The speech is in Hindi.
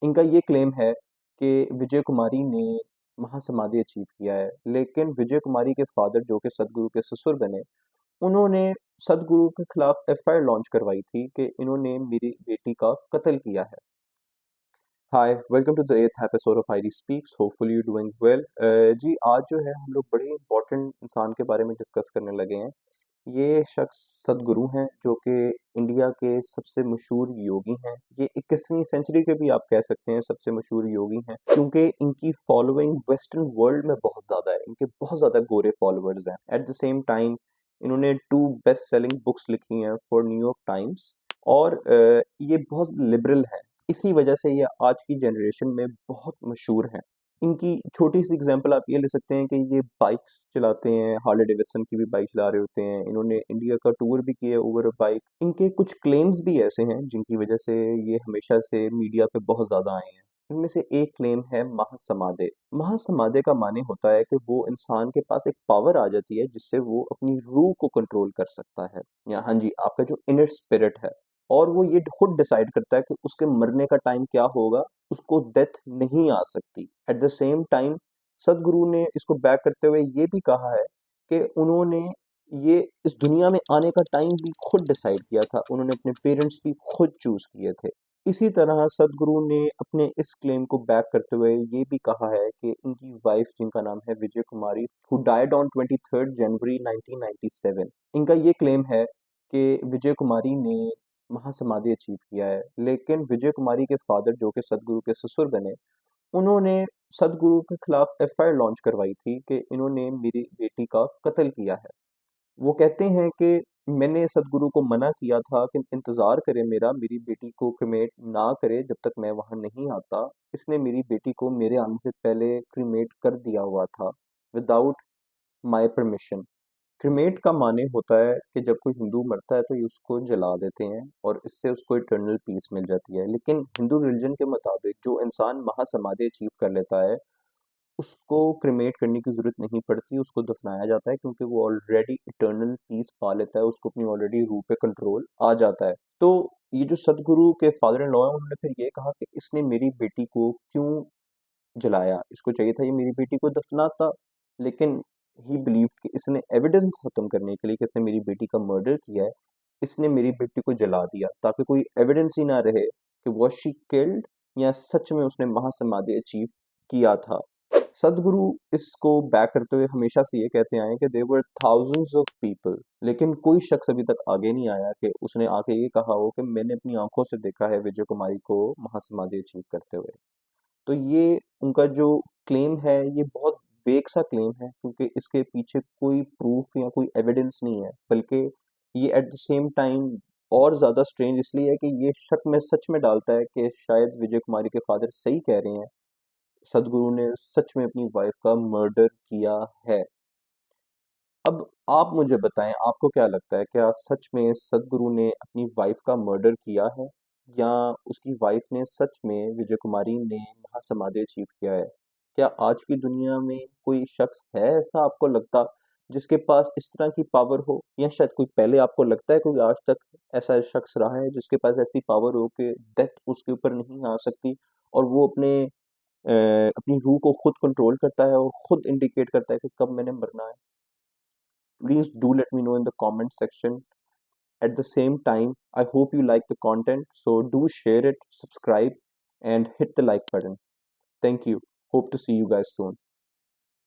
इनका ये क्लेम है कि विजय कुमारी ने महासमाधि अचीव किया है, लेकिन विजय कुमारी के फादर जो कि सदगुरु के ससुर बने, उन्होंने सदगुरु के खिलाफ एफआईआर लॉन्च करवाई थी कि इन्होंने मेरी बेटी का कत्ल किया है। Hi, welcome to the 8th episode of ID speaks. Hopefully you doing well. जी, आज जो है हम लोग बड़े इंपॉर्टेंट इंसान के बारे में डिस्कस करने लगे हैं। ये शख्स सदगुरु हैं जो कि इंडिया के सबसे मशहूर योगी हैं। ये 21वीं सेंचुरी के भी आप कह सकते हैं सबसे मशहूर योगी हैं, क्योंकि इनकी फॉलोइंग वेस्टर्न वर्ल्ड में बहुत ज़्यादा है। इनके बहुत ज़्यादा गोरे फॉलोअर्स हैं। एट द सेम टाइम इन्होंने 2 बेस्ट सेलिंग बुक्स लिखी हैं फॉर न्यूयॉर्क टाइम्स, और ये बहुत लिबरल हैं। इसी वजह से ये आज की जनरेशन में बहुत मशहूर हैं। इनकी छोटी सी एग्जांपल आप ये ले सकते हैं कि ये बाइक्स चलाते हैं, हार्ले डेविडसन की भी बाइक चला रहे होते हैं। इन्होंने इंडिया का टूर भी किया ओवर अ बाइक। इनके कुछ क्लेम्स भी ऐसे हैं जिनकी वजह से ये हमेशा से मीडिया पे बहुत ज़्यादा आए हैं। इनमें से एक क्लेम है महासमाधि। महासमाधि का माने होता है कि वो इंसान के पास एक पावर आ जाती है जिससे वो अपनी रूह को कंट्रोल कर सकता है, या हाँ जी, आपका जो इनर स्पिरिट है, और वो ये खुद डिसाइड करता है कि उसके मरने का टाइम क्या होगा। उसको डेथ नहीं आ सकती। एट द सेम टाइम सदगुरु ने इसको बैक करते हुए ये भी कहा है कि उन्होंने ये इस दुनिया में आने का टाइम भी खुद डिसाइड किया था। उन्होंने अपने पेरेंट्स भी खुद चूज किए थे। इसी तरह सदगुरु ने अपने इस क्लेम को बैक करते हुए ये भी कहा है कि इनकी वाइफ, जिनका नाम है विजय कुमारी, हु डाइड ऑन 23 जनवरी 1997, इनका ये क्लेम है कि विजय कुमारी ने महासमाधि अचीव किया है, लेकिन विजय कुमारी के फादर जो कि सदगुरु के ससुर बने, उन्होंने सदगुरु के खिलाफ एफआईआर लॉन्च करवाई थी कि इन्होंने मेरी बेटी का कत्ल किया है। वो कहते हैं कि मैंने सदगुरु को मना किया था कि इंतज़ार करे मेरा, मेरी बेटी को क्रीमेट ना करे जब तक मैं वहाँ नहीं आता। इसने मेरी बेटी को मेरे आने से पहले क्रीमेट कर दिया हुआ था, विदाउट माय परमिशन। क्रीमेट का माने होता है कि जब कोई हिंदू मरता है तो ये उसको जला देते हैं और इससे उसको इटर्नल पीस मिल जाती है। लेकिन हिंदू रिलीजन के मुताबिक जो इंसान महासमाधि अचीव कर लेता है, उसको क्रीमेट करने की ज़रूरत नहीं पड़ती, उसको दफनाया जाता है, क्योंकि वो ऑलरेडी इटर्नल पीस पा लेता है, उसको अपनी ऑलरेडी रूह पे कंट्रोल आ जाता है। तो ये जो सदगुरु के फादर इन लॉ हैं, उन्होंने फिर ये कहा कि इसने मेरी बेटी को क्यों जलाया? इसको चाहिए था ये मेरी बेटी को दफनाता। लेकिन ही बिलीव्ड कि इसने एविडेंस खत्म करने के लिए कि इसने मेरी बेटी का मर्डर किया है, इसने मेरी बेटी को जला दिया ताकि कोई एविडेंस ही ना रहे कि वाज शी किल्ड, या सच में उसने महासमाधि अचीव किया था। सदगुरु इसको बैक करते हुए हमेशा से ये कहते आए हैं कि there were thousands of people, लेकिन कोई शख्स अभी तक आगे नहीं आया कि उसने आके ये कहा हो कि मैंने अपनी आंखों से देखा है विजय कुमारी को महासमाधि अचीव करते हुए। तो ये उनका जो क्लेम है ये बहुत वेग सा क्लेम है, क्योंकि इसके पीछे कोई प्रूफ या कोई एविडेंस नहीं है, बल्कि ये एट द सेम टाइम और ज़्यादा स्ट्रेंज इसलिए है कि ये शक में सच में डालता है कि शायद विजय कुमारी के फादर सही कह रहे हैं, सदगुरु ने सच में अपनी वाइफ का मर्डर किया है। अब आप मुझे बताएं, आपको क्या लगता है, क्या सच में सदगुरु ने अपनी वाइफ का मर्डर किया है, या उसकी वाइफ ने सच में, विजय कुमारी ने, महासमाधि अचीव किया है? क्या आज की दुनिया में कोई शख्स है ऐसा आपको लगता जिसके पास इस तरह की पावर हो, या शायद कोई पहले आपको लगता है कोई आज तक ऐसा शख्स रहा है जिसके पास ऐसी पावर हो कि डेथ उसके ऊपर नहीं आ सकती, और वो अपनी रूह को खुद कंट्रोल करता है और खुद इंडिकेट करता है कि कब मैंने मरना है? Please do let me know in the comment section. At the same time, I hope you like the content, so do share it, subscribe, and hit the like button. Thank you. Hope to see you guys soon.